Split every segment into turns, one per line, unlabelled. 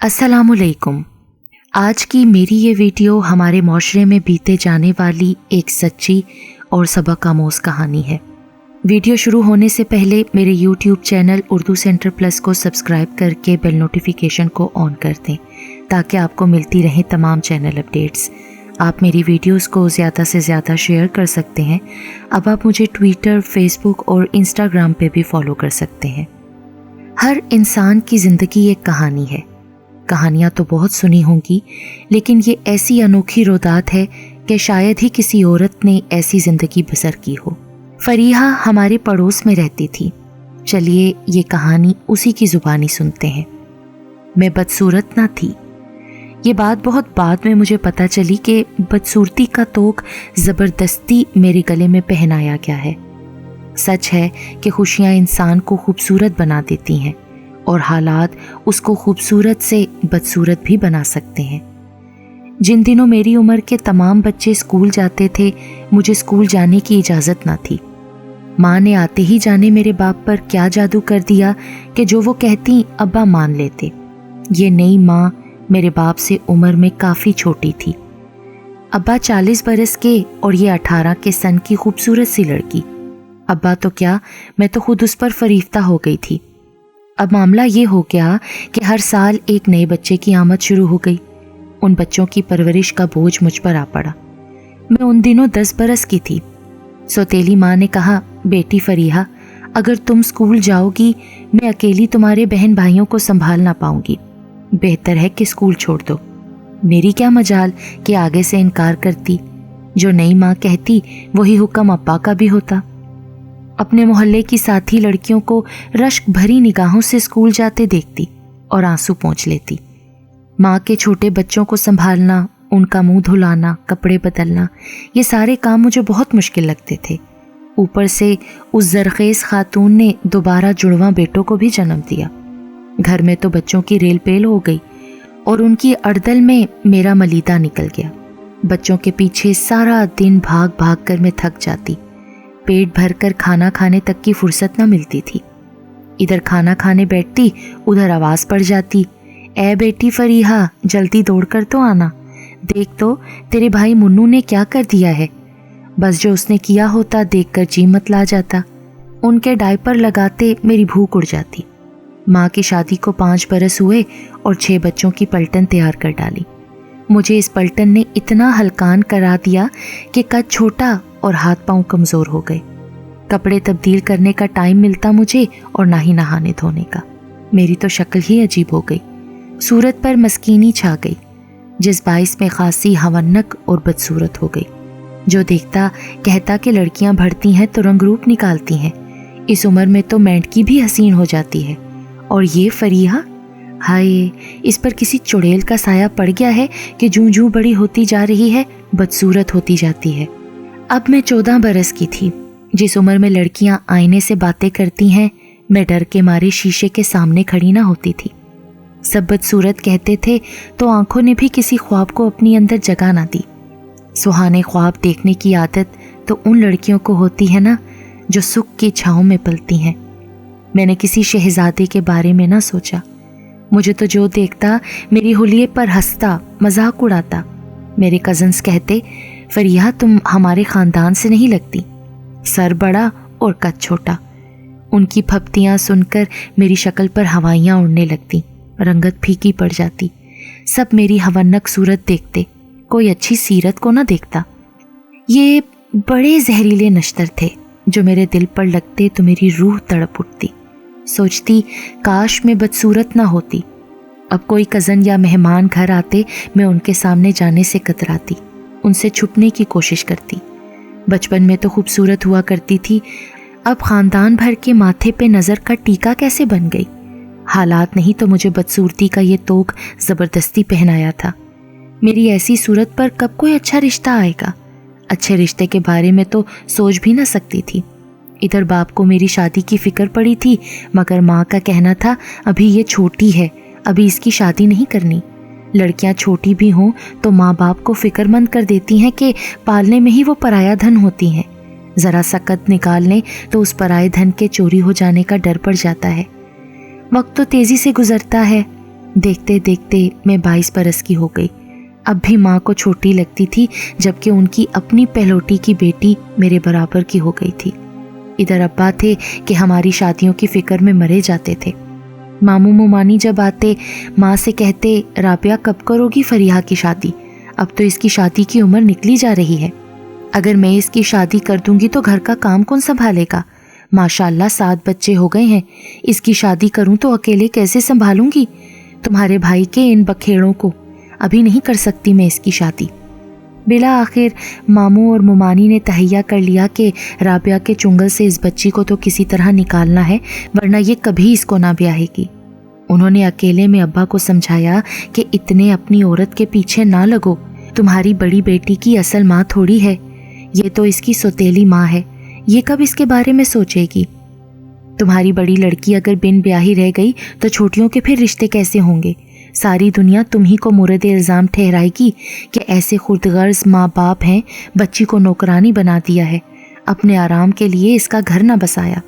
अस्सलाम वालेकुम। आज की मेरी ये वीडियो हमारे माशरे में बीते जाने वाली एक सच्ची और सबक आमोज़ कहानी है। वीडियो शुरू होने से पहले मेरे YouTube channel Urdu centre plus को सब्सक्राइब करके बेल नोटिफिकेशन को ऑन कर दें ताकि आपको मिलती रहें तमाम चैनल अपडेट्स। आप मेरी वीडियोस को ज़्यादा से ज़्यादा शेयर कर सकते हैं। अब आप मुझे ट्विटर, फेसबुक और इंस्टाग्राम पे भी फॉलो कर सकते हैं। हर इंसान की ज़िंदगी एक कहानी है। कहानियाँ तो बहुत सुनी होंगी, लेकिन ये ऐसी अनोखी रोदात है कि शायद ही किसी औरत ने ऐसी ज़िंदगी बसर की हो। फरीहा हमारे पड़ोस में रहती थी। चलिए ये कहानी उसी की ज़ुबानी सुनते हैं। मैं बदसूरत ना थी। ये बात बहुत बाद में मुझे पता चली कि बदसूरती का तोक ज़बरदस्ती मेरे गले में पहनाया गया है। सच है कि खुशियाँ इंसान को खूबसूरत बना देती हैं और हालात उसको खूबसूरत से बदसूरत भी बना सकते हैं। जिन दिनों मेरी उम्र के तमाम बच्चे स्कूल जाते थे, मुझे स्कूल जाने की इजाज़त ना थी। माँ ने आते ही जाने मेरे बाप पर क्या जादू कर दिया कि जो वो कहती अब्बा मान लेते। ये नई माँ मेरे बाप से उम्र में काफ़ी छोटी थी। अब्बा 40 बरस के और ये 18 के सन की खूबसूरत सी लड़की। अब्बा तो क्या, मैं तो खुद उस पर फरीफ्ता हो गई थी। अब मामला ये हो गया कि हर साल एक नए बच्चे की आमद शुरू हो गई। उन बच्चों की परवरिश का बोझ मुझ पर आ पड़ा। मैं उन दिनों 10 बरस की थी। सौतेली माँ ने कहा, बेटी फरीहा, अगर तुम स्कूल जाओगी, मैं अकेली तुम्हारे बहन भाइयों को संभाल ना पाऊंगी। बेहतर है कि स्कूल छोड़ दो। मेरी क्या मजाल कि आगे से इनकार करती। जो नई माँ कहती वही हुक्म अब्बा का भी होता। अपने मोहल्ले की साथी लड़कियों को रश्क भरी निगाहों से स्कूल जाते देखती और आंसू पोंछ लेती। माँ के छोटे बच्चों को संभालना, उनका मुंह धुलाना, कपड़े बदलना, ये सारे काम मुझे बहुत मुश्किल लगते थे। ऊपर से उस जरखेज खातून ने दोबारा जुड़वा बेटों को भी जन्म दिया। घर में तो बच्चों की रेल पेल हो गई और उनकी अड़दल में मेरा मलीदा निकल गया। बच्चों के पीछे सारा दिन भाग भाग कर मैं थक जाती। पेट भरकर खाना खाने तक की फुर्सत न मिलती थी। इधर खाना खाने बैठती, उधर आवाज़ पड़ जाती, ए बेटी फरीहा, जल्दी दौड़ कर तो आना। देख तो तेरे भाई मुन्नू ने क्या कर दिया है। बस जो उसने किया होता देखकर जी मतला जाता। उनके डायपर लगाते मेरी भूख उड़ जाती। माँ की शादी को 5 बरस हुए और 6 बच्चों की पलटन तैयार कर डाली। मुझे इस पलटन ने इतना हलकान करा दिया कि कद छोटा और हाथ पांव कमज़ोर हो गए। कपड़े तब्दील करने का टाइम मिलता मुझे और ना ही नहाने धोने का। मेरी तो शक्ल ही अजीब हो गई। सूरत पर मस्कीनी छा गई, जिस बाइस में खासी हवन्नक और बदसूरत हो गई। जो देखता कहता कि लड़कियां बढ़ती हैं तो रंग रूप निकालती हैं। इस उम्र में तो मेंढकी भी हसीन हो जाती है, और ये फरीहा, हाय, इस पर किसी चुड़ैल का साया पड़ गया है कि जूं जूं बड़ी होती जा रही है, बदसूरत होती जाती है। अब मैं 14 बरस की थी। जिस उम्र में लड़कियां आईने से बातें करती हैं, मैं डर के मारे शीशे के सामने खड़ी ना होती थी। सब बदसूरत कहते थे तो आंखों ने भी किसी ख्वाब को अपनी अंदर जगह ना दी। सुहाने ख्वाब देखने की आदत तो उन लड़कियों को होती है ना, जो सुख की छाँव में पलती हैं। मैंने किसी शहजादे के बारे में ना सोचा। मुझे तो जो देखता मेरी हुलिये पर हंसता, मजाक उड़ाता। मेरे कज़न्स कहते, फरीहा तुम हमारे ख़ानदान से नहीं लगती, सर बड़ा और कद छोटा। उनकी फप्तियाँ सुनकर मेरी शक्ल पर हवाइयाँ उड़ने लगती, रंगत फीकी पड़ जाती। सब मेरी हवन्नक सूरत देखते, कोई अच्छी सीरत को ना देखता। ये बड़े जहरीले नश्तर थे जो मेरे दिल पर लगते तो मेरी रूह तड़प उठती। सोचती काश मैं बदसूरत ना होती। अब कोई कज़न या मेहमान घर आते, मैं उनके सामने जाने से कतराती, उनसे छुपने की कोशिश करती। बचपन में तो खूबसूरत हुआ करती थी, अब ख़ानदान भर के माथे पे नज़र का टीका कैसे बन गई। हालात नहीं तो मुझे बदसूरती का ये तोक ज़बरदस्ती पहनाया था। मेरी ऐसी सूरत पर कब कोई अच्छा रिश्ता आएगा। अच्छे रिश्ते के बारे में तो सोच भी ना सकती थी। इधर बाप को मेरी शादी की फ़िक्र पड़ी थी, मगर माँ का कहना था अभी ये छोटी है, अभी इसकी शादी नहीं करनी। लड़कियां छोटी भी हों तो माँ बाप को फ़िक्रमंद कर देती हैं कि पालने में ही वो पराया धन होती हैं। ज़रा सा कद निकाल लें तो उस पराए धन के चोरी हो जाने का डर पड़ जाता है। वक्त तो तेज़ी से गुजरता है। देखते देखते मैं 22 बरस की हो गई। अब भी माँ को छोटी लगती थी, जबकि उनकी अपनी पहलोटी की बेटी मेरे बराबर की हो गई थी। इधर अब्बा थे कि हमारी शादियों की फिक्र में मरे जाते थे। मामू मुमानी जब आते माँ से कहते, राबिया कब करोगी फरीहा की शादी? अब तो इसकी शादी की उम्र निकली जा रही है। अगर मैं इसकी शादी कर दूंगी तो घर का काम कौन संभालेगा? माशाल्लाह 7 बच्चे हो गए हैं। इसकी शादी करूं तो अकेले कैसे संभालूंगी? तुम्हारे भाई के इन बखेड़ों को अभी नहीं कर सकती मैं इसकी शादी। बिला आखिर मामू और मुमानी ने तहैया कर लिया कि राबिया के चुंगल से इस बच्ची को तो किसी तरह निकालना है, वरना ये कभी इसको ना ब्याहेगी। उन्होंने अकेले में अब्बा को समझाया कि इतने अपनी औरत के पीछे ना लगो, तुम्हारी बड़ी बेटी की असल माँ थोड़ी है, ये तो इसकी सौतेली माँ है, ये कब इसके बारे में सोचेगी? तुम्हारी बड़ी लड़की अगर बिन ब्याही रह गई तो छोटियों के फिर रिश्ते कैसे होंगे? सारी दुनिया तुम ही को मुर्द इल्ज़ाम ठहराएगी कि ऐसे खुदगर्ज माँ बाप हैं, बच्ची को नौकरानी बना दिया है, अपने आराम के लिए इसका घर ना बसाया।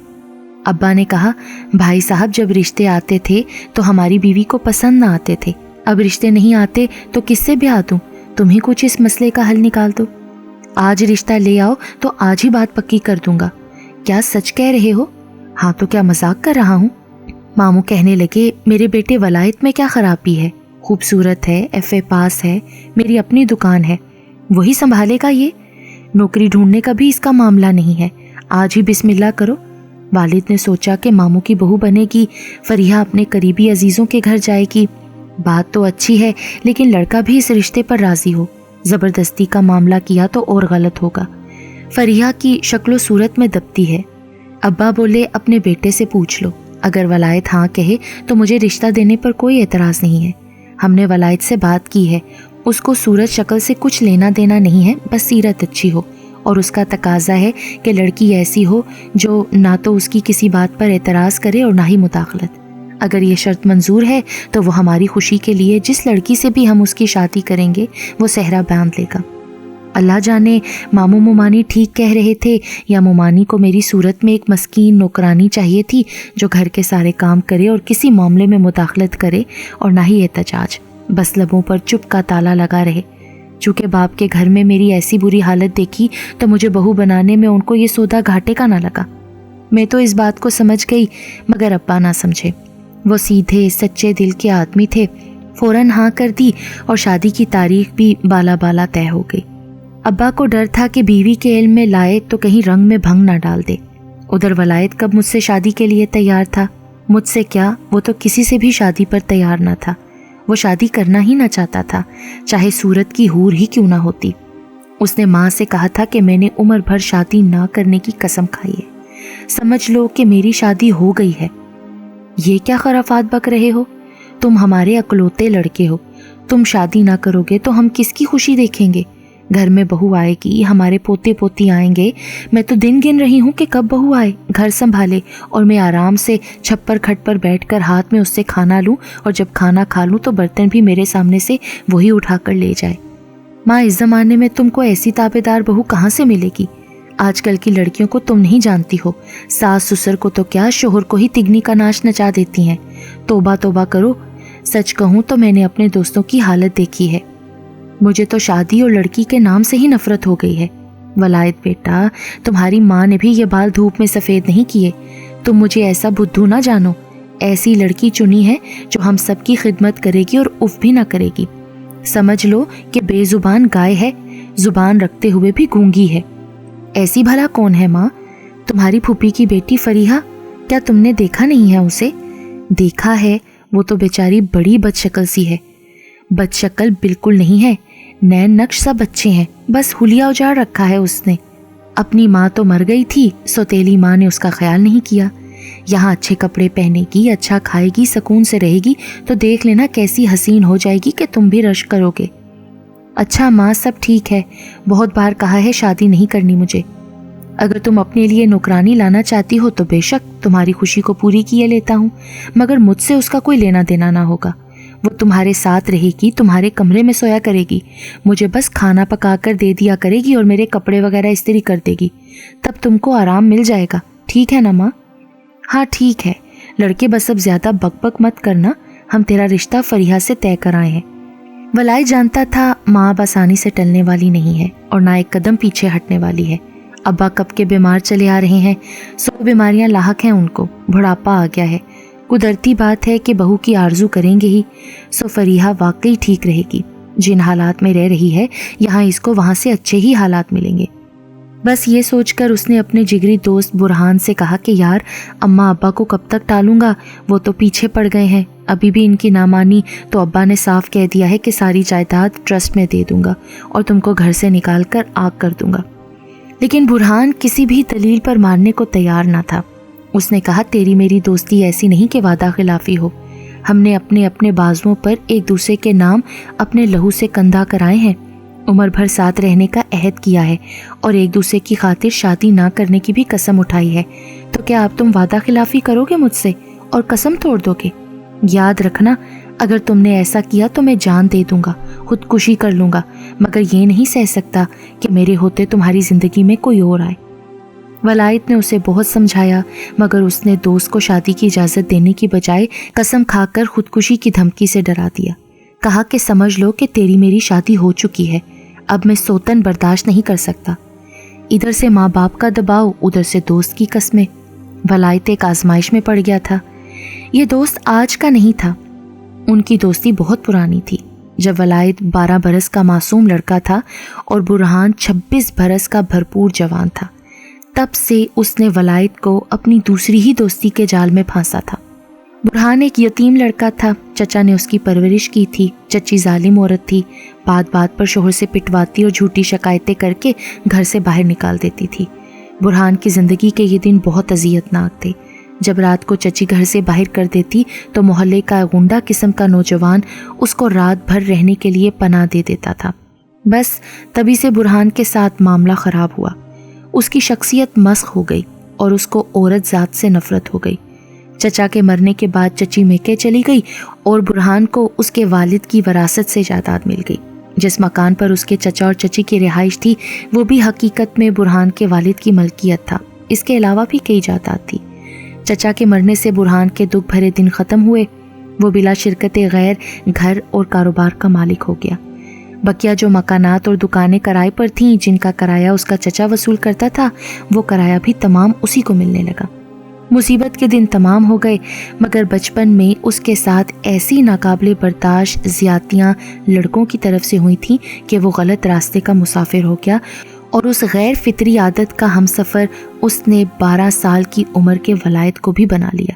अब्बा ने कहा, भाई साहब जब रिश्ते आते थे तो हमारी बीवी को पसंद ना आते थे, अब रिश्ते नहीं आते तो किससे ब्याह दूं? तुम ही कुछ इस मसले का हल निकाल दो। आज रिश्ता ले आओ तो आज ही बात पक्की कर दूंगा। क्या सच कह रहे हो? हाँ तो क्या मजाक कर रहा हूँ? मामू कहने लगे, मेरे बेटे वलायत में क्या खराबी है? खूबसूरत है, FA पास है, मेरी अपनी दुकान है, वही संभालेगा। ये नौकरी ढूंढने का भी इसका मामला नहीं है, आज ही बिस्मिल्लाह करो। वालिद ने सोचा कि मामू की बहू बनेगी, फरीहा अपने करीबी अजीज़ों के घर जाएगी। बात तो अच्छी है, लेकिन लड़का भी इस रिश्ते पर राजी हो। ज़बरदस्ती का मामला किया तो और गलत होगा। फरीहा की शक्लो सूरत में दबती है। अब्बा बोले, अपने बेटे से पूछ लो, अगर वलायत हाँ कहे तो मुझे रिश्ता देने पर कोई एतराज़ नहीं है। हमने वलायत से बात की है, उसको सूरत शक्ल से कुछ लेना देना नहीं है, बस सीरत अच्छी हो, और उसका तकाजा है कि लड़की ऐसी हो जो ना तो उसकी किसी बात पर एतराज़ करे और ना ही मुदाखलत। अगर ये शर्त मंजूर है तो वो हमारी खुशी के लिए जिस लड़की से भी हम उसकी शादी करेंगे वो सहरा बांध लेगा। अल्लाह जाने मामू मुमानी ठीक कह रहे थे या मुमानी को मेरी सूरत में एक मस्कीन नौकरानी चाहिए थी जो घर के सारे काम करे और किसी मामले में मुदाखलत करे और ना ही एहतजाज, बस लबों पर चुप का ताला लगा रहे। चूँकि बाप के घर में मेरी ऐसी बुरी हालत देखी तो मुझे बहू बनाने में उनको ये सौदा घाटे का ना लगा। मैं तो इस बात को समझ गई, मगर अब्बा ना समझे। वो सीधे सच्चे दिल के आदमी थे, फौरन हाँ कर दी और शादी की तारीख भी बाला बाला तय हो गई। अब्बा को डर था कि बीवी के इल्म में लाए तो कहीं रंग में भंग ना डाल दे। उधर वलायत कब मुझसे शादी के लिए तैयार था? मुझसे क्या, वो तो किसी से भी शादी पर तैयार ना था। वो शादी करना ही ना चाहता था, चाहे सूरत की हूर ही क्यों ना होती। उसने माँ से कहा था कि मैंने उम्र भर शादी ना करने की कसम खाई है, समझ लो कि मेरी शादी हो गई है। ये क्या खराफात बक रहे हो? तुम हमारे अकलौते लड़के हो, तुम शादी ना करोगे तो हम किसकी खुशी देखेंगे? घर में बहू आएगी, हमारे पोते पोती आएंगे, मैं तो दिन गिन रही हूँ कि कब बहू आए, घर संभाले और मैं आराम से छप्पर खट पर बैठकर हाथ में उससे खाना लूँ, और जब खाना खा लूँ तो बर्तन भी मेरे सामने से वही उठाकर ले जाए। माँ, इस ज़माने में तुमको ऐसी ताबेदार बहू कहाँ से मिलेगी? आजकल की लड़कियों को तुम नहीं जानती हो, सास ससुर को तो क्या, शोहर को ही तिगनी का नाश नचा देती हैं। तोबा तोबा करो। सच कहूँ तो मैंने अपने दोस्तों की हालत देखी है, मुझे तो शादी और लड़की के नाम से ही नफरत हो गई है। वलायत बेटा, तुम्हारी माँ ने भी ये बाल धूप में सफ़ेद नहीं किए, तुम मुझे ऐसा बुद्धू ना जानो। ऐसी लड़की चुनी है जो हम सबकी खिदमत करेगी और उफ भी ना करेगी। समझ लो कि बेजुबान गाय है, जुबान रखते हुए भी गूंगी है। ऐसी भला कौन है माँ? तुम्हारी फूफी की बेटी फरीहा, क्या तुमने देखा नहीं है उसे? देखा है, वो तो बेचारी बड़ी बदशक्ल सी है। बदशक्ल बिल्कुल नहीं है, नैन नक्श सब अच्छे हैं, बस हुलिया उजाड़ रखा है उसने। अपनी माँ तो मर गई थी, सौतेली माँ ने उसका ख्याल नहीं किया। यहाँ अच्छे कपड़े पहनेगी, अच्छा खाएगी, सुकून से रहेगी तो देख लेना कैसी हसीन हो जाएगी कि तुम भी रश करोगे। अच्छा माँ, सब ठीक है, बहुत बार कहा है शादी नहीं करनी मुझे। अगर तुम अपने लिए नौकरानी लाना चाहती हो तो बेशक तुम्हारी खुशी को पूरी किए लेता हूँ, मगर मुझसे उसका कोई लेना देना ना होगा। वो तुम्हारे साथ रहेगी, तुम्हारे कमरे में सोया करेगी, मुझे बस खाना पका कर दे दिया करेगी और मेरे कपड़े वगैरह इस्त्री कर देगी, तब तुमको आराम मिल जाएगा। ठीक है ना माँ? हाँ ठीक है। लड़के बस अब ज़्यादा बकबक मत करना, ہم تیرا رشتہ فریحہ سے طے کر آئے ہیں۔ ولائد جانتا تھا ماں اب آسانی سے ٹلنے والی نہیں ہے اور نہ ایک قدم پیچھے ہٹنے والی ہے۔ ابا کب کے بیمار چلے آ رہے ہیں، 100 بیماریاں لاحق ہیں ان کو، بڑھاپا آ گیا ہے، قدرتی بات ہے کہ بہو کی آرزو کریں گے ہی، سو فریحہ واقعی ٹھیک رہے گی۔ جن حالات میں رہ رہی ہے یہاں اس کو وہاں سے اچھے ہی حالات ملیں گے۔ بس یہ سوچ کر اس نے اپنے جگری دوست برہان سے کہا کہ یار اماں ابا کو کب تک ٹالوں گا، وہ تو پیچھے پڑ گئے ہیں، ابھی بھی ان کی نہ مانی تو ابا نے صاف کہہ دیا ہے کہ ساری جائیداد ٹرسٹ میں دے دوں گا اور تم کو گھر سے نکال کر آگ کر دوں گا۔ لیکن برہان کسی بھی دلیل پر ماننے کو تیار نہ تھا۔ اس نے کہا تیری میری دوستی ایسی نہیں کہ وعدہ خلافی ہو، ہم نے اپنے اپنے بازوؤں پر ایک دوسرے کے نام اپنے لہو سے کندھا کرائے ہیں، عمر بھر ساتھ رہنے کا عہد کیا ہے اور ایک دوسرے کی خاطر شادی نہ کرنے کی بھی قسم اٹھائی ہے، تو کیا اب تم وعدہ خلافی کرو گے مجھ سے اور قسم توڑ دو گے؟ یاد رکھنا اگر تم نے ایسا کیا تو میں جان دے دوں گا، خودکشی کر لوں گا، مگر یہ نہیں سہ سکتا کہ میرے ہوتے تمہاری زندگی میں کوئی اور آئے۔ ولائد نے اسے بہت سمجھایا مگر اس نے دوست کو شادی کی اجازت دینے کی بجائے قسم کھا کر خودکشی کی دھمکی سے ڈرا دیا۔ کہا کہ سمجھ لو کہ تیری میری شادی ہو چکی ہے، اب میں سوتن برداشت نہیں کر سکتا۔ ادھر سے ماں باپ کا دباؤ، ادھر سے دوست کی قسمیں۔ ولائد ایک آزمائش میں پڑ گیا تھا۔ یہ دوست آج کا نہیں تھا، ان کی دوستی بہت پرانی تھی۔ جب ولائد 12 برس کا معصوم لڑکا تھا اور برہان 26 برس کا بھرپور جوان تھا، تب سے اس نے ولائد کو اپنی دوسری ہی دوستی کے جال میں پھانسا تھا۔ برہان ایک یتیم لڑکا تھا، چچا نے اس کی پرورش کی تھی، چچی ظالم عورت تھی، بات بات پر شوہر سے پٹواتی اور جھوٹی شکایتیں کر کے گھر سے باہر نکال دیتی تھی۔ برہان کی زندگی کے یہ دن بہت اذیت ناک تھے۔ جب رات کو چچی گھر سے باہر کر دیتی تو محلے کا غنڈہ قسم کا نوجوان اس کو رات بھر رہنے کے لیے پناہ دے دیتا تھا۔ بس تبھی سے برہان کے ساتھ معاملہ خراب ہوا، اس کی شخصیت مسخ ہو گئی اور اس کو عورت ذات سے نفرت ہو گئی۔ چچا کے مرنے کے بعد چچی میکے چلی گئی اور برہان کو اس کے والد کی وراثت سے جائیداد مل گئی۔ جس مکان پر اس کے چچا اور چچی کی رہائش تھی وہ بھی حقیقت میں برہان کے والد کی ملکیت تھا، اس کے علاوہ بھی کئی جائیداد تھی۔ چچا کے مرنے سے برہان کے دکھ بھرے دن ختم ہوئے، وہ بلا شرکت غیر گھر اور کاروبار کا مالک ہو گیا۔ بقیہ جو مکانات اور دکانیں کرائے پر تھیں جن کا کرایہ اس کا چچا وصول کرتا تھا، وہ کرایہ بھی تمام اسی کو ملنے لگا۔ مصیبت کے دن تمام ہو گئے مگر بچپن میں اس کے ساتھ ایسی ناقابل برداشت زیادتیاں لڑکوں کی طرف سے ہوئی تھیں کہ وہ غلط راستے کا مسافر ہو گیا اور اس غیر فطری عادت کا ہمسفر اس نے 12 سال کی عمر کے ولائد کو بھی بنا لیا۔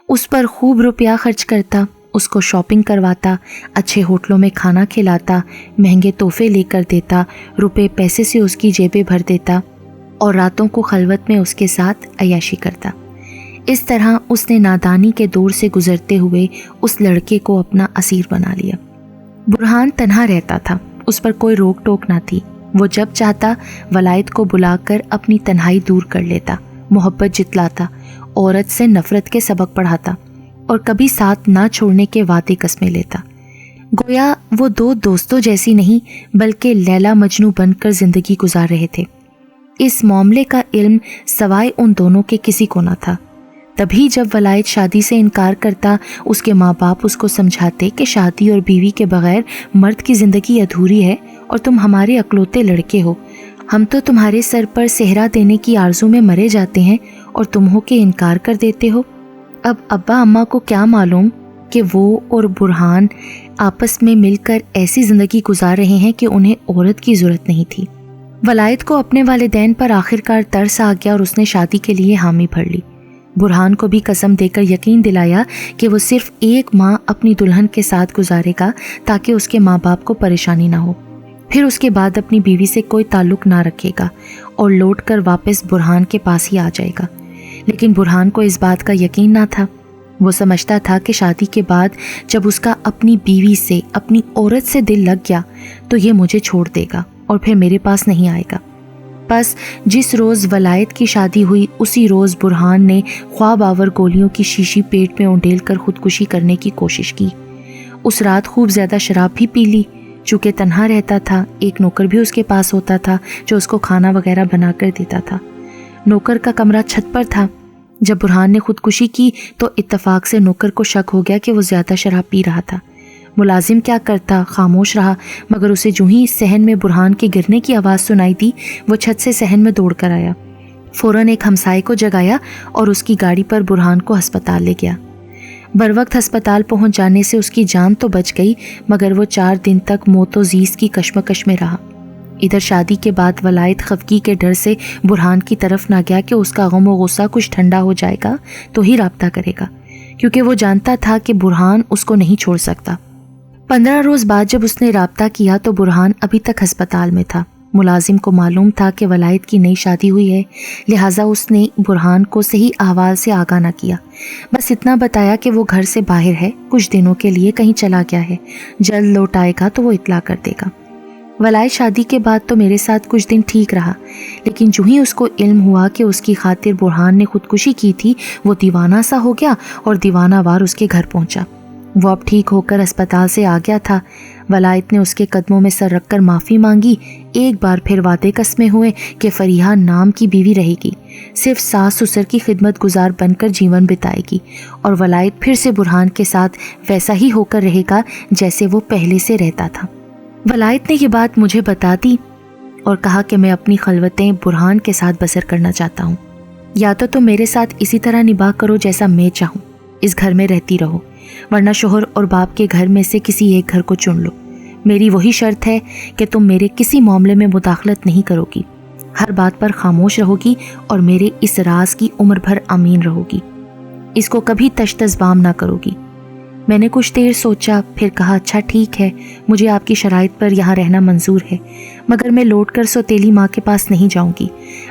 اس پر خوب روپیہ خرچ کرتا، اس کو شاپنگ کرواتا، اچھے ہوٹلوں میں کھانا کھلاتا، مہنگے تحفے لے کر دیتا، روپے پیسے سے اس کی جیبیں بھر دیتا اور راتوں کو خلوت میں اس کے ساتھ عیاشی کرتا۔ اس طرح اس نے نادانی کے دور سے گزرتے ہوئے اس لڑکے کو اپنا اسیر بنا لیا۔ برہان تنہا رہتا تھا، اس پر کوئی روک ٹوک نہ تھی، وہ جب چاہتا ولائد کو بلا کر اپنی تنہائی دور کر لیتا، محبت جتلاتا، عورت سے نفرت کے سبق پڑھاتا اور کبھی ساتھ نہ چھوڑنے کے وعدے قسمیں لیتا۔ گویا وہ دو دوستوں جیسی نہیں بلکہ لیلا مجنو بن کر زندگی گزار رہے تھے۔ اس معاملے کا علم سوائے ان دونوں کے کسی کو نہ تھا۔ تبھی جب ولائد شادی سے انکار کرتا، اس کے ماں باپ اس کو سمجھاتے کہ شادی اور بیوی کے بغیر مرد کی زندگی ادھوری ہے اور تم ہمارے اکلوتے لڑکے ہو، ہم تو تمہارے سر پر صحرا دینے کی آرزو میں مرے جاتے ہیں اور تم ہو کہ انکار کر دیتے ہو۔ اب ابا اماں کو کیا معلوم کہ وہ اور برہان آپس میں مل کر ایسی زندگی گزار رہے ہیں کہ انہیں عورت کی ضرورت نہیں تھی۔ ولائد کو اپنے والدین پر آخرکار ترس آ گیا اور اس نے شادی کے لیے حامی بھر لی۔ برہان کو بھی قسم دے کر یقین دلایا کہ وہ صرف 1 ماہ اپنی دلہن کے ساتھ گزارے گا تاکہ اس کے ماں باپ کو پریشانی نہ ہو، پھر اس کے بعد اپنی بیوی سے کوئی تعلق نہ رکھے گا اور لوٹ کر واپس برہان کے پاس ہی آ جائے گا۔ لیکن برہان کو اس بات کا یقین نہ تھا۔ وہ سمجھتا تھا کہ شادی کے بعد جب اس کا اپنی بیوی سے، اپنی عورت سے دل لگ گیا تو یہ مجھے چھوڑ دے گا اور پھر میرے پاس نہیں آئے گا۔ بس جس روز ولائد کی شادی ہوئی اسی روز برہان نے خواب آور گولیوں کی شیشی پیٹ میں اونڈیل کر خودکشی کرنے کی کوشش کی۔ اس رات خوب زیادہ شراب بھی پی لی۔ چونکہ تنہا رہتا تھا، ایک نوکر بھی اس کے پاس ہوتا تھا جو اس کو کھانا وغیرہ بنا کر دیتا تھا۔ نوکر کا کمرہ چھت پر تھا۔ جب برہان نے خودکشی کی تو اتفاق سے نوکر کو شک ہو گیا کہ وہ زیادہ شراب پی رہا تھا۔ ملازم کیا کرتا، خاموش رہا، مگر اسے جو ہی صحن میں برہان کے گرنے کی آواز سنائی دی وہ چھت سے صحن میں دوڑ کر آیا، فوراً ایک ہمسائے کو جگایا اور اس کی گاڑی پر برہان کو ہسپتال لے گیا۔ بروقت ہسپتال پہنچ جانے سے اس کی جان تو بچ گئی، مگر وہ 4 دن تک موت و زیست کی کشمکش میں رہا۔ ادھر شادی کے بعد ولائد خفگی کے ڈر سے برہان کی طرف نہ گیا کہ اس کا غم و غصہ کچھ ٹھنڈا ہو جائے گا تو ہی رابطہ کرے گا، کیونکہ وہ جانتا تھا کہ برہان اس کو نہیں چھوڑ سکتا۔ 15 روز بعد جب اس نے رابطہ کیا تو برہان ابھی تک ہسپتال میں تھا۔ ملازم کو معلوم تھا کہ ولائد کی نئی شادی ہوئی ہے، لہٰذا اس نے برہان کو صحیح احوال سے آگاہ نہ کیا، بس اتنا بتایا کہ وہ گھر سے باہر ہے، کچھ دنوں کے لیے کہیں چلا گیا ہے، جلد لوٹ آئے گا تو وہ اطلاع کر دے گا۔ ولائد شادی کے بعد تو میرے ساتھ کچھ دن ٹھیک رہا، لیکن جو ہی اس کو علم ہوا کہ اس کی خاطر برہان نے خودکشی کی تھی وہ دیوانہ سا ہو گیا اور دیوانہ وار اس کے گھر پہنچا۔ وہ اب ٹھیک ہو کر اسپتال سے آ گیا تھا۔ ولائد نے اس کے قدموں میں سر رکھ کر معافی مانگی، ایک بار پھر وعدے قسمیں ہوئے کہ فریحہ نام کی بیوی رہے گی، صرف ساس سسر کی خدمت گزار بن کر جیون بتائے گی، اور ولائد پھر سے برہان کے ساتھ ویسا ہی ہو کر رہے گا جیسے وہ پہلے سے رہتا تھا۔ ولائد نے یہ بات مجھے بتا دی اور کہا کہ میں اپنی خلوتیں برہان کے ساتھ بسر کرنا چاہتا ہوں، یا تو تم میرے ساتھ اسی طرح نباہ کرو جیسا میں چاہوں، اس گھر میں رہتی رہو، ورنہ شوہر اور باپ کے گھر میں سے کسی ایک گھر کو چن لو۔ میری وہی شرط ہے کہ تم میرے کسی معاملے میں مداخلت نہیں کرو گی، ہر بات پر خاموش رہو گی اور میرے اس راز کی عمر بھر امین رہو گی، اس کو کبھی تشتزبام نہ کرو گی۔ میں نے کچھ دیر سوچا، پھر کہا اچھا ٹھیک ہے، مجھے آپ کی شرائط پر یہاں رہنا منظور ہے، مگر میں لوٹ کر سوتیلی ماں کے پاس نہیں جاؤں گی،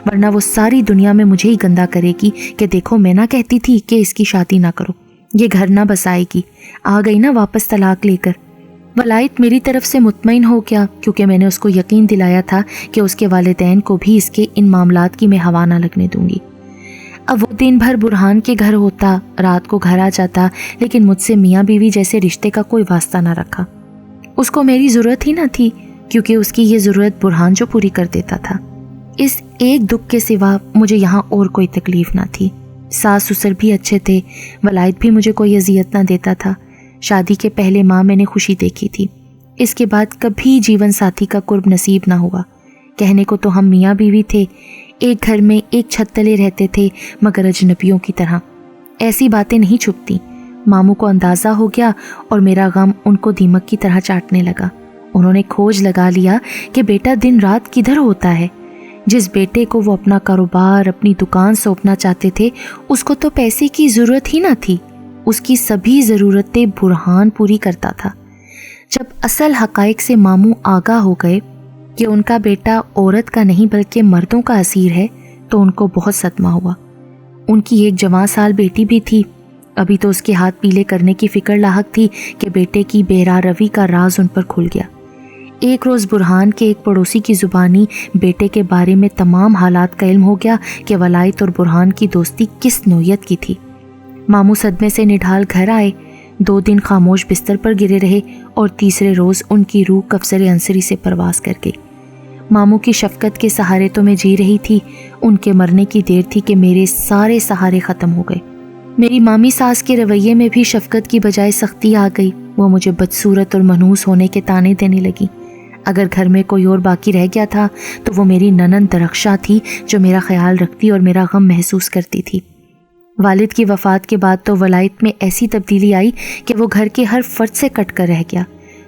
ورنہ وہ ساری دنیا میں مجھے ہی گندا کرے گی کہ دیکھو میں نہ کہتی تھی کہ اس کی شادی نہ کرو، یہ گھر نہ بسائے گی، آ گئی نا واپس طلاق لے کر۔ ولائد میری طرف سے مطمئن ہو گیا، کیونکہ میں نے اس کو یقین دلایا تھا کہ اس کے والدین کو بھی اس کے ان معاملات کی میں ہوا نہ لگنے دوں گی۔ اب وہ دن بھر برہان کے گھر ہوتا، رات کو گھر آ جاتا، لیکن مجھ سے میاں بیوی جیسے رشتے کا کوئی واسطہ نہ رکھا۔ اس کو میری ضرورت ہی نہ تھی، کیونکہ اس کی یہ ضرورت برہان جو پوری کر دیتا تھا۔ اس ایک دکھ کے سوا مجھے یہاں اور کوئی تکلیف نہ تھی۔ ساس سسر بھی اچھے تھے، ولائد بھی مجھے کوئی اذیت نہ دیتا تھا۔ شادی کے پہلے ماہ میں نے خوشی دیکھی تھی، اس کے بعد کبھی جیون ساتھی کا قرب نصیب نہ ہوا۔ کہنے کو تو ہم میاں بیوی تھے، ایک گھر میں ایک چھت تلے رہتے تھے، مگر اجنبیوں کی طرح۔ ایسی باتیں نہیں چھپتی۔ ماموں کو اندازہ ہو گیا اور میرا غم ان کو دیمک کی طرح چاٹنے لگا۔ انہوں نے کھوج لگا لیا کہ بیٹا دن رات کدھر ہوتا ہے۔ جس بیٹے کو وہ اپنا کاروبار، اپنی دکان سونپنا چاہتے تھے، اس کو تو پیسے کی ضرورت ہی نہ تھی، اس کی سبھی ضرورتیں برہان پوری کرتا تھا۔ جب اصل حقائق سے ماموں آگاہ ہو گئے کہ ان کا بیٹا عورت کا نہیں بلکہ مردوں کا اسیر ہے تو ان کو بہت صدمہ ہوا۔ ان کی ایک جوان سال بیٹی بھی تھی، ابھی تو اس کے ہاتھ پیلے کرنے کی فکر لاحق تھی کہ بیٹے کی بے روی کا راز ان پر کھل گیا۔ ایک روز برہان کے ایک پڑوسی کی زبانی بیٹے کے بارے میں تمام حالات کا علم ہو گیا کہ ولائد اور برہان کی دوستی کس نوعیت کی تھی۔ ماموں صدمے سے نڈھال گھر آئے، 2 دن خاموش بستر پر گرے رہے اور تیسرے روز ان کی روح کفسر انصری سے پرواز کر گئی۔ ماموں کی شفقت کے سہارے تو میں جی رہی تھی، ان کے مرنے کی دیر تھی کہ میرے سارے سہارے ختم ہو گئے۔ میری مامی ساس کے رویے میں بھی شفقت کی بجائے سختی آ گئی، وہ مجھے بدصورت اور منحوس ہونے کے طعنے دینے لگی۔ اگر گھر میں کوئی اور باقی رہ گیا تھا تو وہ میری ننند درخشاں تھی، جو میرا خیال رکھتی اور میرا غم محسوس کرتی تھی۔ والد کی وفات کے بعد تو ولائد میں ایسی تبدیلی آئی کہ وہ گھر کے ہر فرد سے کٹ کر رہ گیا،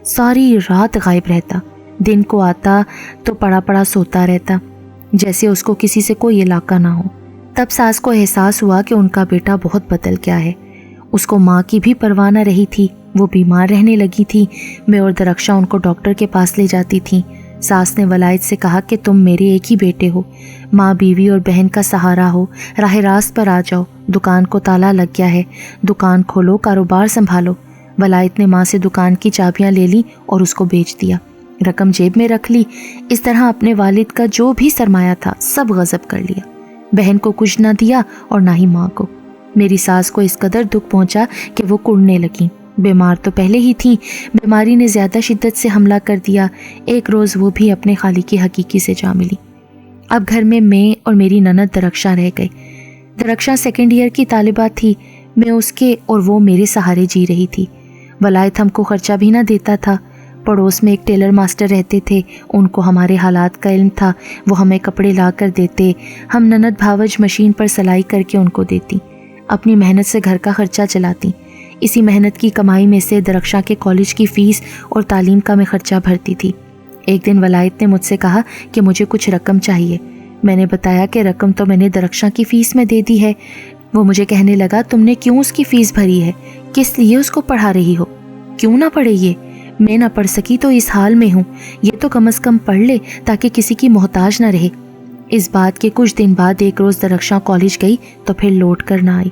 ساری رات غائب رہتا، دن کو آتا تو پڑا پڑا سوتا رہتا، جیسے اس کو کسی سے کوئی علاقہ نہ ہو۔ تب ساس کو احساس ہوا کہ ان کا بیٹا بہت بدل گیا ہے۔ اس کو ماں کی بھی پرواہ نہ رہی تھی، وہ بیمار رہنے لگی تھی۔ میں اور درخشاں ان کو ڈاکٹر کے پاس لے جاتی تھیں۔ ساس نے ولائد سے کہا کہ تم میرے ایک ہی بیٹے ہو، ماں بیوی اور بہن کا سہارا ہو، راہ راست پر آ جاؤ، دکان کو تالا لگ گیا ہے، دکان کھولو، کاروبار سنبھالو۔ ولائد نے ماں سے دکان کی چابیاں لے لی اور اس کو بیچ دیا، رقم جیب میں رکھ لی۔ اس طرح اپنے والد کا جو بھی سرمایہ تھا سب غصب کر لیا، بہن کو کچھ نہ دیا اور نہ ہی ماں کو۔ میری ساس کو اس قدر دکھ پہنچا کہ وہ کڑنے لگیں۔ بیمار تو پہلے ہی تھیں، بیماری نے زیادہ شدت سے حملہ کر دیا۔ ایک روز وہ بھی اپنے خالق حقیقی سے جا ملی۔ اب گھر میں اور میری ننند درخشاں رہ گئی۔ दरक्षा सेकेंड ईयर की तालिबा थी, मैं उसके और वो मेरे सहारे जी रही थी। वलायत हमको खर्चा भी ना देता था। पड़ोस में एक टेलर मास्टर रहते थे, उनको हमारे हालात का इल्म था, वो हमें कपड़े ला कर देते, हम ननद भावज मशीन पर सिलाई करके उनको देती, अपनी मेहनत से घर का खर्चा चलाती। इसी मेहनत की कमाई में से दरक्षा के कॉलेज की फ़ीस और तालीम का मैं खर्चा भरती थी। एक दिन वलायत ने मुझसे कहा कि मुझे कुछ रकम चाहिए। मैंने बताया कि रकम तो मैंने दरक्षा की फ़ीस में दे दी है। वो मुझे कहने लगा, तुमने क्यों उसकी फ़ीस भरी है, किस लिए उसको पढ़ा रही हो? क्यों ना पढ़े ये, मैं ना पढ़ सकी तो इस हाल में हूँ, ये तो कम से कम पढ़ ले ताकि किसी की मोहताज ना रहे। इस बात के कुछ दिन बाद एक रोज़ दरक्षा कॉलेज गई तो फिर लौट कर ना आई।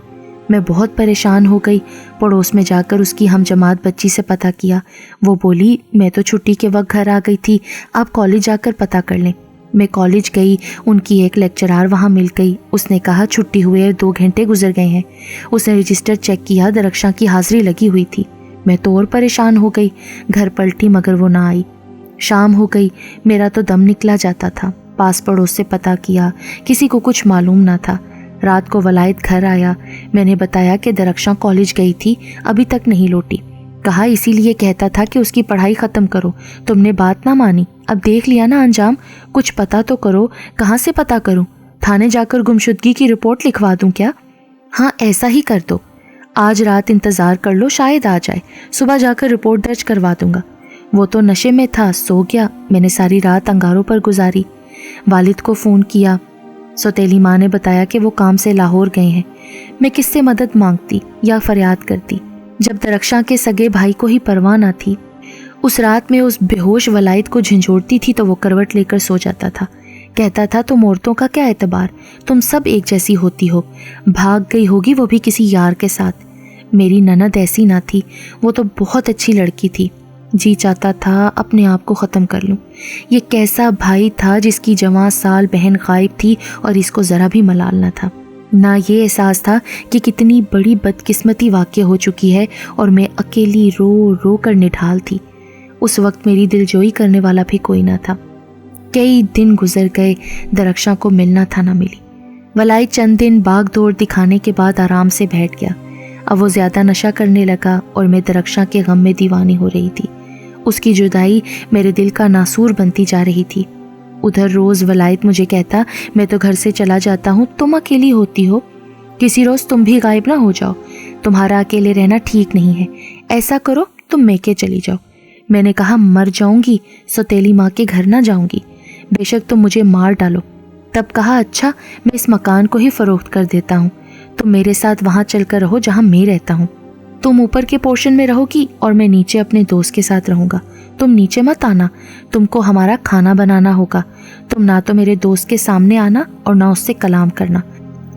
मैं बहुत परेशान हो गई। पड़ोस में जाकर उसकी हम जमात बच्ची से पता किया। वो बोली, मैं तो छुट्टी के वक्त घर आ गई थी, आप कॉलेज जाकर पता कर लें। मैं कॉलेज गई, उनकी एक लेक्चरार वहाँ मिल गई। उसने कहा छुट्टी हुए 2 घंटे गुजर गए हैं। उसने रजिस्टर चेक किया, दरक्षा की हाजिरी लगी हुई थी। मैं तो और परेशान हो गई, घर पलटी मगर वो ना आई। शाम हो गई, मेरा तो दम निकला जाता था। पास पड़ोस से पता किया, किसी को कुछ मालूम ना था। रात को वलायत घर आया। मैंने बताया कि दरक्षा कॉलेज गई थी, अभी तक नहीं लौटी। कहा इसीलिए कहता था कि उसकी पढ़ाई ख़त्म करो, तुमने बात ना मानी। अब देख लिया ना अंजाम, कुछ पता तो करो। कहाँ से पता करूं? थाने जाकर गुमशुदगी की रिपोर्ट लिखवा दूं क्या? हाँ, ऐसा ही कर दो। आज रात इंतज़ार कर लो, शायद आ जाए, सुबह जाकर रिपोर्ट दर्ज करवा दूंगा। वो तो नशे में था, सो गया। मैंने सारी रात अंगारों पर गुजारी। वालिद को फ़ोन किया। सौतेली माँ ने बताया कि वो काम से लाहौर गए हैं। मैं किससे मदद मांगती या फरियाद करती जब दरक्षा के सगे भाई को ही परवाह ना थी। उस रात में उस बेहोश वलायत को झंझोड़ती थी तो वो करवट लेकर सो जाता था। कहता था, तुम औरतों का क्या एतबार, तुम सब एक जैसी होती हो। भाग गई होगी वो भी किसी यार के साथ। मेरी ननद ऐसी ना थी, वो तो बहुत अच्छी लड़की थी। जी चाहता था अपने आप को ख़त्म कर लूं। ये कैसा भाई था जिसकी जवां साल बहन गायब थी और इसको ज़रा भी मलाल ना था। ना ये एहसास था कि कितनी बड़ी बदकिस्मती वाक़या हो चुकी है और मैं अकेली रो रो कर निढाल थी। उस वक्त मेरी दिलजोई करने वाला भी कोई ना था। कई दिन गुजर गए, दरक्षा को मिलना था ना मिली। वलायत चंद दिन भाग दौड़ दिखाने के बाद आराम से बैठ गया। अब वो ज़्यादा नशा करने लगा और मैं दरक्षा के गम में दीवानी हो रही थी। उसकी जुदाई मेरे दिल का नासूर बनती जा रही थी। उधर रोज़ वलायत मुझे कहता, मैं तो घर से चला जाता हूँ, तुम अकेली होती हो, किसी रोज़ तुम भी गायब ना हो जाओ। तुम्हारा अकेले रहना ठीक नहीं है, ऐसा करो तुम मेके चली जाओ। मैंने कहा, मर जाऊंगी, सौतेली माँ के घर ना जाऊंगी, बेशक तुम मुझे मार डालो। तब कहा, अच्छा मैं इस मकान को ही फ़रोख्त कर देता हूँ, तुम मेरे साथ वहाँ चल कर रहो जहाँ मैं रहता हूँ। तुम ऊपर के पोर्शन में रहोगी और मैं नीचे अपने दोस्त के साथ रहूँगा। तुम नीचे मत आना, तुमको हमारा खाना बनाना होगा। तुम ना तो मेरे दोस्त के सामने आना और ना उससे कलाम करना।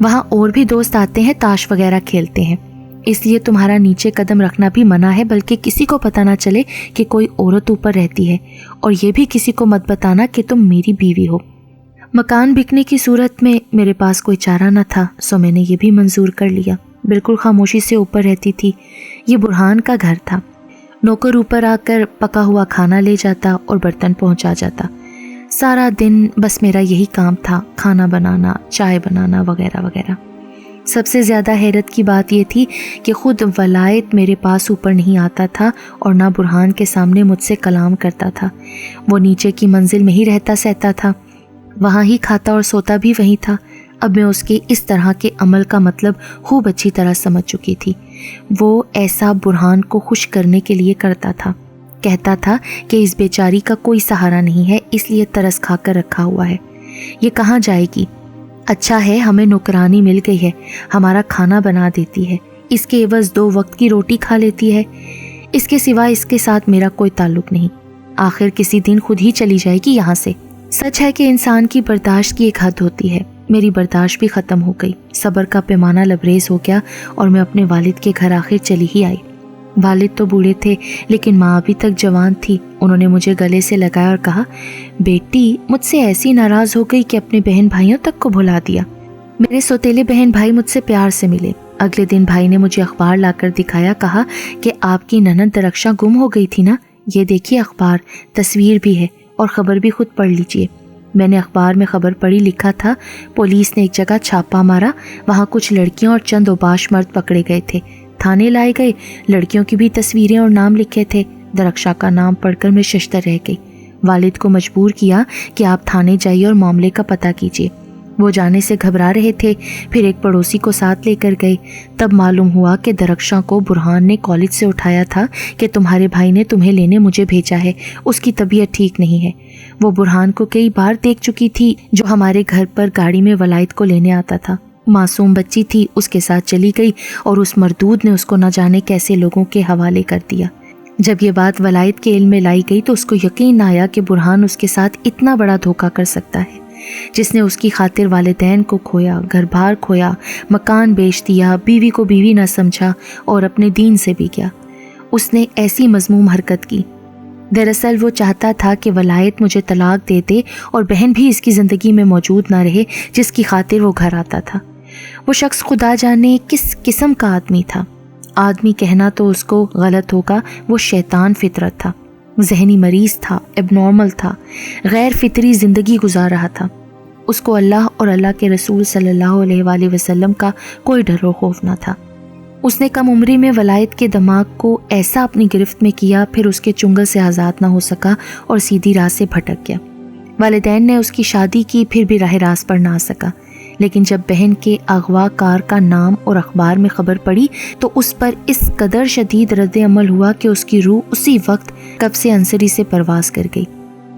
वहाँ और भी दोस्त आते हैं, ताश वगैरह खेलते हैं, इसलिए तुम्हारा नीचे कदम रखना भी मना है, बल्कि किसी को पता ना चले कि कोई औरत ऊपर रहती है। और ये भी किसी को मत बताना कि तुम मेरी बीवी हो। मकान बिकने की सूरत में मेरे पास कोई चारा न था, सो मैंने ये भी मंजूर कर लिया। बिल्कुल खामोशी से ऊपर रहती थी। ये बुरहान का घर था। नौकर ऊपर आकर पका हुआ खाना ले जाता और बर्तन पहुंचा जाता। सारा दिन बस मेरा यही काम था, खाना बनाना, चाय बनाना वगैरह वगैरह। सबसे ज़्यादा हैरत की बात यह थी कि खुद वलायत मेरे पास ऊपर नहीं आता था और ना बुरहान के सामने मुझसे कलाम करता था। वो नीचे की मंजिल में ही रहता सहता था, वहाँ ही खाता और सोता भी वहीं था। अब मैं उसके इस तरह के अमल का मतलब खूब अच्छी तरह समझ चुकी थी। वो ऐसा बुरहान को खुश करने के लिए करता था। कहता था कि इस बेचारी का कोई सहारा नहीं है, इसलिए तरस खाकर रखा हुआ है। ये कहाँ जाएगी? अच्छा है हमें नौकरानी मिल गई है, हमारा खाना बना देती है, इसके एवज 2 वक्त की रोटी खा लेती है। इसके सिवा इसके साथ मेरा कोई ताल्लुक नहीं। आखिर किसी दिन खुद ही चली जाएगी यहाँ से। सच है कि इंसान की बर्दाश्त की एक हद होती है। मेरी बर्दाश्त भी ख़त्म हो गई। सब्र का पैमाना लबरेज हो गया और मैं अपने वालिद के घर आखिर चली ही आई। वालिद तो बूढ़े थे लेकिन माँ अभी तक जवान थी। उन्होंने मुझे गले से लगाया और कहा, बेटी मुझसे ऐसी नाराज़ हो गई कि अपने बहन भाइयों तक को भुला दिया। मेरे सौतेले बहन भाई मुझसे प्यार से मिले। अगले दिन भाई ने मुझे अखबार लाकर दिखाया, कहा कि आपकी ननद दरक्षा गुम हो गई थी ना, ये देखिए अखबार, तस्वीर भी है और ख़बर भी खुद पढ़ लीजिए। میں نے اخبار میں خبر پڑھی، لکھا تھا پولیس نے ایک جگہ چھاپا مارا، وہاں کچھ لڑکیاں اور چند اوباش مرد پکڑے گئے تھے، تھانے لائے گئے، لڑکیوں کی بھی تصویریں اور نام لکھے تھے۔ درخشاں کا نام پڑھ کر میں ششدر رہ گئی۔ والد کو مجبور کیا کہ آپ تھانے جائیے اور معاملے کا پتہ کیجیے۔ وہ جانے سے گھبرا رہے تھے، پھر ایک پڑوسی کو ساتھ لے کر گئے۔ تب معلوم ہوا کہ درخشاں کو برہان نے کالج سے اٹھایا تھا کہ تمہارے بھائی نے تمہیں لینے مجھے بھیجا ہے، اس کی طبیعت ٹھیک نہیں ہے۔ وہ برہان کو کئی بار دیکھ چکی تھی، جو ہمارے گھر پر گاڑی میں ولائد کو لینے آتا تھا۔ معصوم بچی تھی، اس کے ساتھ چلی گئی اور اس مردود نے اس کو نہ جانے کیسے لوگوں کے حوالے کر دیا۔ جب یہ بات ولائد کے علم میں لائی گئی تو اس کو یقین نہ آیا کہ برہان اس کے ساتھ اتنا بڑا دھوکہ کر سکتا ہے، جس نے اس کی خاطر والدین کو کھویا، گھر بار کھویا، مکان بیچ دیا، بیوی کو بیوی نہ سمجھا اور اپنے دین سے بھی گیا۔ اس نے ایسی مذموم حرکت کی۔ دراصل وہ چاہتا تھا کہ ولایت مجھے طلاق دے دے اور بہن بھی اس کی زندگی میں موجود نہ رہے جس کی خاطر وہ گھر آتا تھا۔ وہ شخص خدا جانے کس قسم کا آدمی تھا۔ آدمی کہنا تو اس کو غلط ہوگا، وہ شیطان فطرت تھا، ذہنی مریض تھا، اب نارمل تھا، غیر فطری زندگی گزار رہا تھا۔ اس کو اللہ اور اللہ کے رسول صلی اللہ علیہ وآلہ وسلم کا کوئی ڈر و خوف نہ تھا۔ اس نے کم عمری میں ولایت کے دماغ کو ایسا اپنی گرفت میں کیا، پھر اس کے چنگل سے آزاد نہ ہو سکا اور سیدھی راہ سے بھٹک گیا۔ والدین نے اس کی شادی کی، پھر بھی راہ راست پر نہ آ سکا، لیکن جب بہن کے اغوا کار کا نام اور اخبار میں خبر پڑی تو اس پر اس قدر شدید رد عمل ہوا کہ اس کی روح اسی وقت کب سے انصری سے پرواز کر گئی۔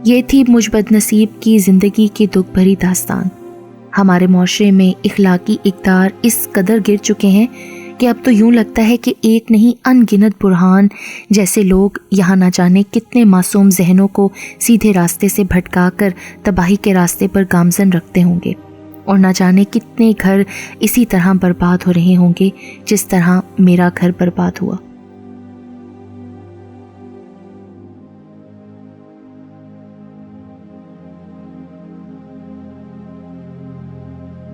یہ تھی مجھ بد نصیب کی زندگی کی دکھ بھری داستان۔ ہمارے معاشرے میں اخلاقی اقدار اس قدر گر چکے ہیں کہ اب تو یوں لگتا ہے کہ ایک نہیں ان گنت برہان جیسے لوگ یہاں نہ جانے کتنے معصوم ذہنوں کو سیدھے راستے سے بھٹکا کر تباہی کے راستے پر گامزن رکھتے ہوں گے، اور نہ جانے کتنے گھر اسی طرح برباد ہو رہے ہوں گے جس طرح میرا گھر برباد ہوا۔